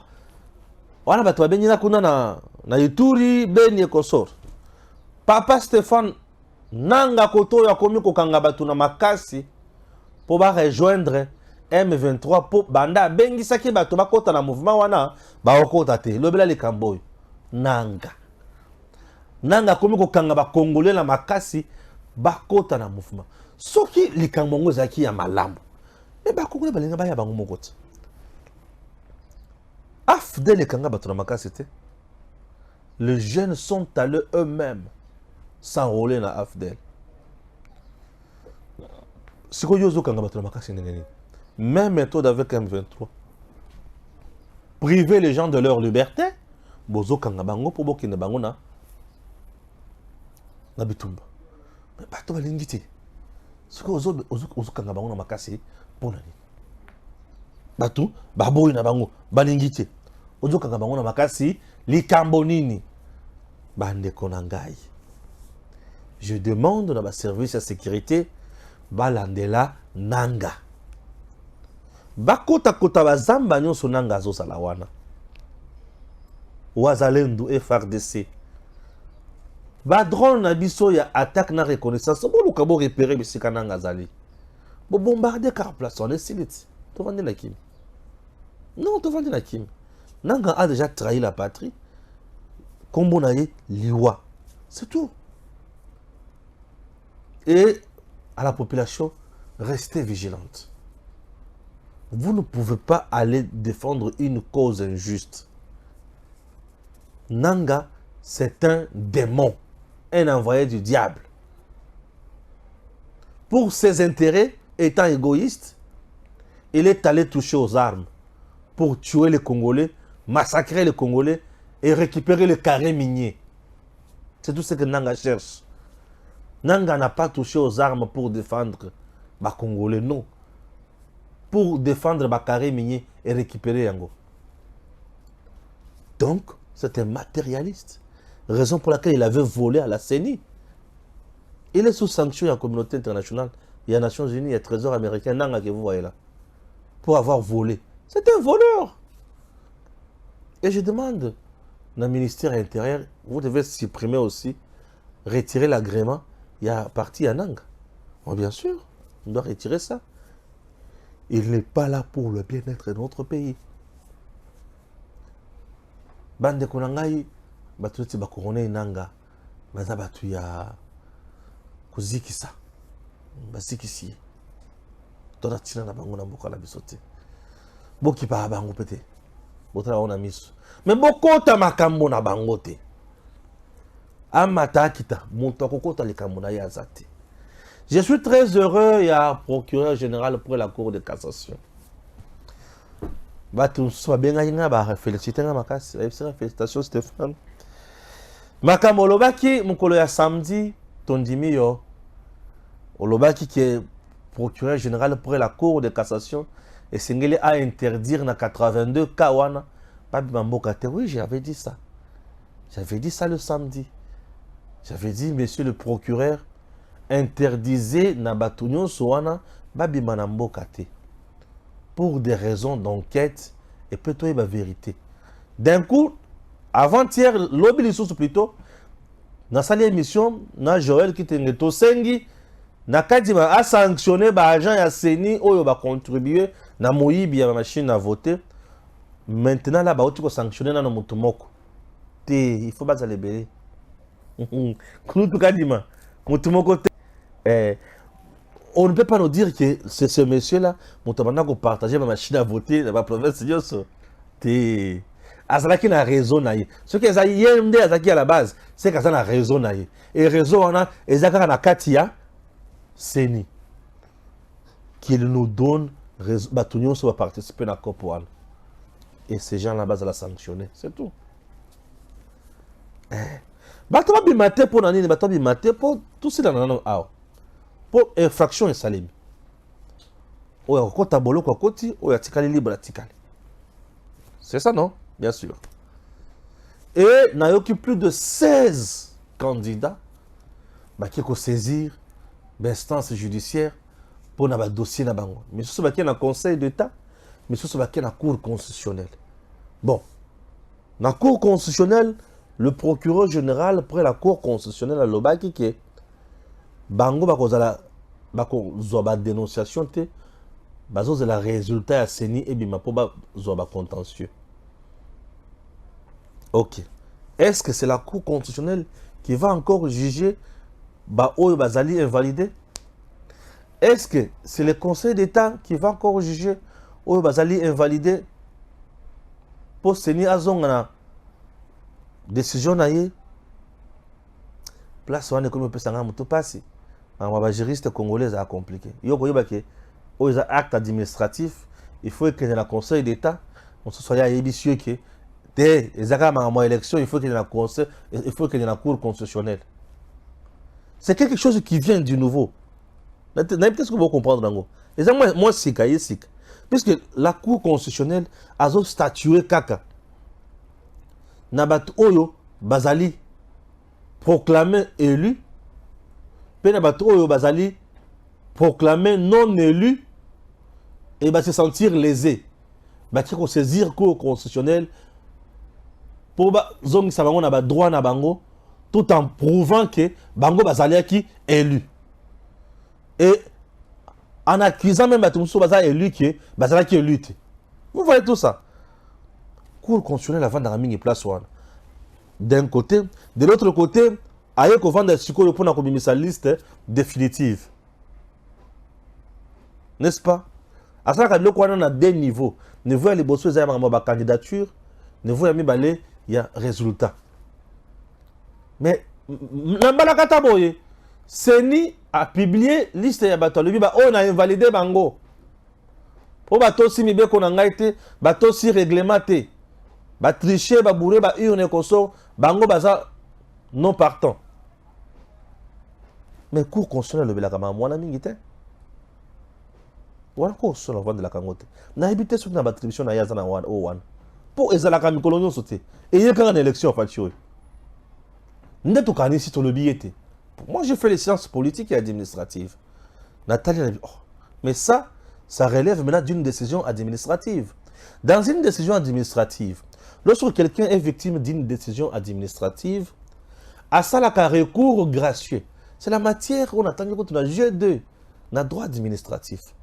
Wana batwa benina kuna na Ituri beni ekosor. Papa Stéphane nanga koto ya komi kokanga batu na makasi po ba rejoindre M23 pour banda bengi saki bato bakota na mouvement wana ba okota te lobela le kamboy nanga komi ko kanga ba congolais na makasi bakota na mouvement soki likambo zaki ya malambo e ba congolais balinga ba ya bango mokota afde le kanga bato na makasi te les jeunes sont allés eux-mêmes s'enrôler na afdel siko yozo kanga bato na makasi nengeni. Même méthode avec M23. Priver les gens de leur liberté. Bozo kangabango pour bokine bango na bitumba. Mais bato balingiti. Ce que ozo kangabango na makasi pour nani. Bato baboyi na bango balingiti. Ozo kangabango na makasi likambo nini. Bande konangai. Je demande dans ma service de sécurité balandela nanga. Bakota kota bazamba nyonso nanga zo salawana. Wazalendo FRDC. Ba drone na biso ya attaque na reconnaissance. Bo lukabo repérer bisika nanga zali. Bo bombarder car place on est silite. To vendre la kim. Non, to vendre la kim. Nanga a déjà trahi la patrie. Kombo na ye liwa. C'est tout. Et à la population, restez vigilante. Vous ne pouvez pas aller défendre une cause injuste. Nanga, c'est un démon, un envoyé du diable. Pour ses intérêts, étant égoïste, il est allé toucher aux armes pour tuer les Congolais, massacrer les Congolais et récupérer le carré minier. C'est tout ce que Nanga cherche. Nanga n'a pas touché aux armes pour défendre les Congolais, non. Pour défendre le carré minier et récupérer Yango. Donc, c'est un matérialiste. Raison pour laquelle il avait volé à la CENI. Il est sous sanction de la communauté internationale. Il y a les Nations Unies, il y a le Trésor américain, Nanga que vous voyez là. Pour avoir volé. C'est un voleur. Et je demande, dans le ministère intérieur, vous devez supprimer aussi, retirer l'agrément. Il y a parti à Nanga. Bon, bien sûr, on doit retirer ça. Il n'est pas là pour le bien-être de notre pays. Bande konangai, batuti bakorone Nanga, baza batu ya kuzikisa, bazikisi. Tona tina na bango na mboka na bisote. Boki pa bango pete. Botala ona miso. Mais bokota makambo na bango te. Amata kita, monto kokota likambo na ya zate. Je suis très heureux, il y a un procureur général pour la Cour de cassation. Félicitations Stéphane. Makambo Olobaki, mukolo ya samedi, tondimi yo. Olobaki qui est procureur général pour la Cour de cassation et Sengele a interdire na 82 kawana. Babi Mambokate, oui, j'avais dit ça. J'avais dit ça le samedi. J'avais dit, monsieur le procureur, interdisez na batunyo soana babi manambokate. Pour des raisons d'enquête et peut-être la vérité. D'un coup, avant-hier, l'obélisson plutôt, dans sa émission, na Joël qui était au Sengi, na Kadima a sanctionné ba agent ya CENI oyo ba contribuer na moyibi ya machine à voter. Maintenant là ba oti ko sanctionner na mutu moko. Te, il faut pas aller belé. Koutou Kadima, mutu moko te. On ne peut pas nous dire que c'est ce monsieur-là, mon tabarnak, qui partage ma machine à voter dans la province de Yosso. Azalaki na raison naïe. Ce que Azaki yemde Azaki à la base, c'est qu'Azaki na raison naïe. Et raison on a Ezaka na Katia Seni qu'il nous donne Batunion va participer à la COP 1. Et ces gens là base à la sanctionner, c'est tout. Batoma bimate pour nani, batoma bimate pour tout ça dans non ah. Pour infraction et salim. Oya kokota bolo kwa koti, oya tikali libre tikali. C'est ça non? Bien sûr. Et n'a eu plus de 16 candidats qui ont saisir l'instance judiciaire pour un dossier na bango. Mais ce qui est dans le Conseil d'État, mais ce qui est dans la Cour constitutionnelle. Bon, dans la Cour constitutionnelle, le procureur général près la Cour constitutionnelle a l'obaki qui est bango bakozala bakozwa dénonciation te bazoza la résultat ya CENI et bima po bazwa contentieux. OK. Est-ce que c'est la Cour constitutionnelle qui va encore juger oyo bazali invalidé? Est-ce que c'est le Conseil d'État qui va encore juger oyo bazali invalidé pour CENI azonga na décision na ye? Place wana comme peut sanga muto pasi. Les juristes congolais sont compliqués. Il y a des actes administratifs. Il faut que dans le Conseil d'État, on se soit ambitieux que les élections, il faut qu'il y ait un conseil, il faut qu'il y ait une Cour constitutionnelle. C'est quelque chose qui vient du nouveau. Peut-être que vous comprendre. Moi, c'est caïstique. Puisque la Cour constitutionnelle a statué kaka. Nabat Oyo, Bazali, proclamé élu. Penabato Oyo Bazali proclamé non élu et va se sentir lésé. Va se saisir Cour constitutionnelle pour zong sabango na ba droit na bango tout en prouvant que bango bazali qui élu. Et en accusant même Batumso bazali élu que bazali qui élu. Vous voyez tout ça. Cour constitutionnelle avant dans la place one. D'un côté, de l'autre côté, aye ko vendre sikoyo pour na kobimisa liste définitive. N'est-ce pas? À ça que on a deux niveaux. Niveau les bossos ya ma candidature, niveau ya mibale ya résultat. Mais nambala kata boye, Seni a publié liste ya bato le biba on a invalidé bango. Po bato si mibe ko na ngai te, bato si réglementé. Ba tricher, ba bourrer, ba urne koso, bango baza non partant. Mais cour constitutionnel le belaka ma mwana mingi te. Wana ko so la vendre la kangote. Na habité sur na attribution na yaza na wan. Po ezalaka mikolo nyonso te. Et yeka na élection fatio. Ndeto kanisi to le billet. Moi j'ai fait les sciences politiques et administratives. Nathalie a dit, oh, mais ça relève maintenant d'une décision administrative. Dans une décision administrative, lorsque quelqu'un est victime d'une décision administrative, à ça la recours gracieux. C'est la matière où on attend que tu as G2, dans droit administratif.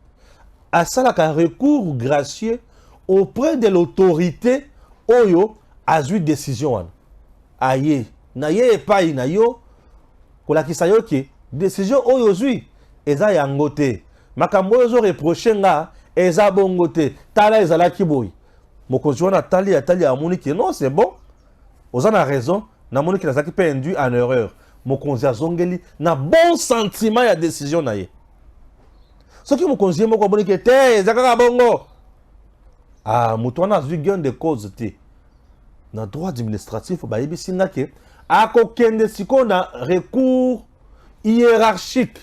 À ça la recours gracieux auprès de l'autorité oyo a eu décision. Aïe, naye pas inayo, kola kisayo ki décision oyo zui eza yangote. Makambo oyo reproché nga eza bongote. Tala ezala kiboy. Mokonzi wana tali amoni ki non c'est bon. Ozana raison, na moni ki nazaki pe induit en erreur. Mokonzi azongeli na bon sentiment ya décision na ye. Ce qui mokonzi moko boni ki te ezaka bongo. Ah, mutu wana azui gain de cause te. Na droit administratif ba yebisi nga ke akokende siko na recours hiérarchique.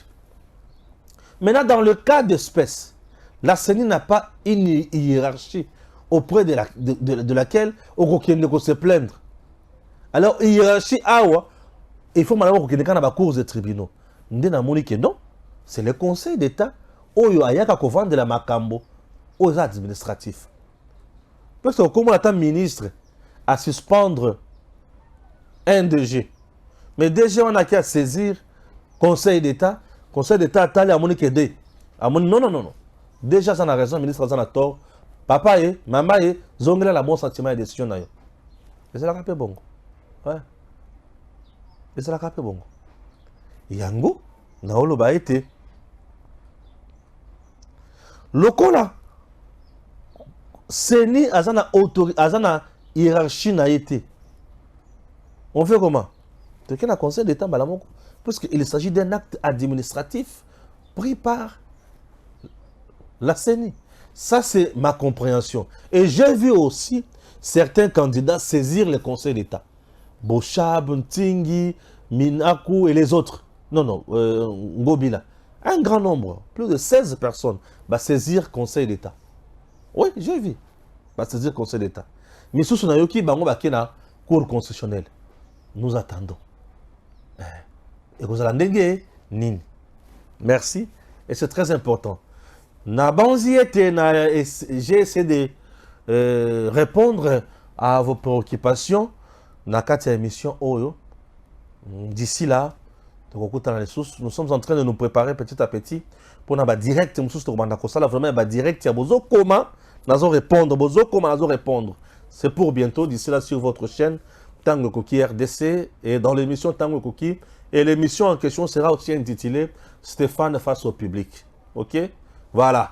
Maintenant, dans le cas d'espèce, la CENI n'a pas une hiérarchie auprès de laquelle on peut se plaindre. Alors, hiérarchie, il faut maintenant qu'on ait des cours de tribunaux. Non, c'est le Conseil d'État qui a de la Makambo aux administratifs. Parce que comme on attend ministre à suspendre un DG, mais DG on a qu'à saisir Conseil d'État a talé à mon équidé. Non. Déjà, ça n'a raison, ministre ça n'a tort. Papa et maman et zongela la bon sentiment et décision. Et c'est la capé bongo. Ouais. Et c'est la capé bongo. Yango, na olo ba été. Lokola, Seni azana autorité, azana hiérarchie na été. On fait comment? De quel conseil d'État balamoko? Parce qu'il s'agit d'un acte administratif pris par la CENI. Ça, c'est ma compréhension. Et j'ai vu aussi certains candidats saisir le Conseil d'État. Bochab, Ntingi, Minaku et les autres. Non, Ngobila. Un grand nombre, plus de 16 personnes, va saisir Conseil d'État. Oui, j'ai vu. Va saisir Conseil d'État. Mais sous Nayoki, Bango Bakena, Cour constitutionnelle. Nous attendons. Et vous allez nini. Merci. Et c'est très important. J'ai essayé de répondre à vos préoccupations dans cette émission Oyo. D'ici là, nous sommes en train de nous préparer petit à petit pour nous direct. Vraiment direct. Nous répondre. C'est pour bientôt. D'ici là sur votre chaîne Tango Koki RDC et dans l'émission Tango Koki. Et l'émission en question sera aussi intitulée Stéphane face au public. Ok? Voilà.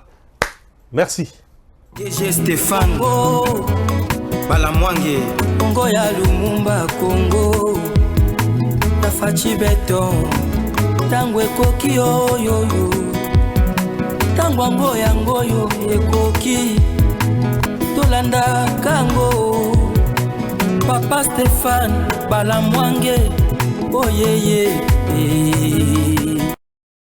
Merci. DG Stéphane Balamwange Congo ya Lumumba Congo Tafachi Beton Tangwe Koki yo Tangwango yango yo Ekoki Tolanda Kango Papa Stéphane Balamwange oh yeah.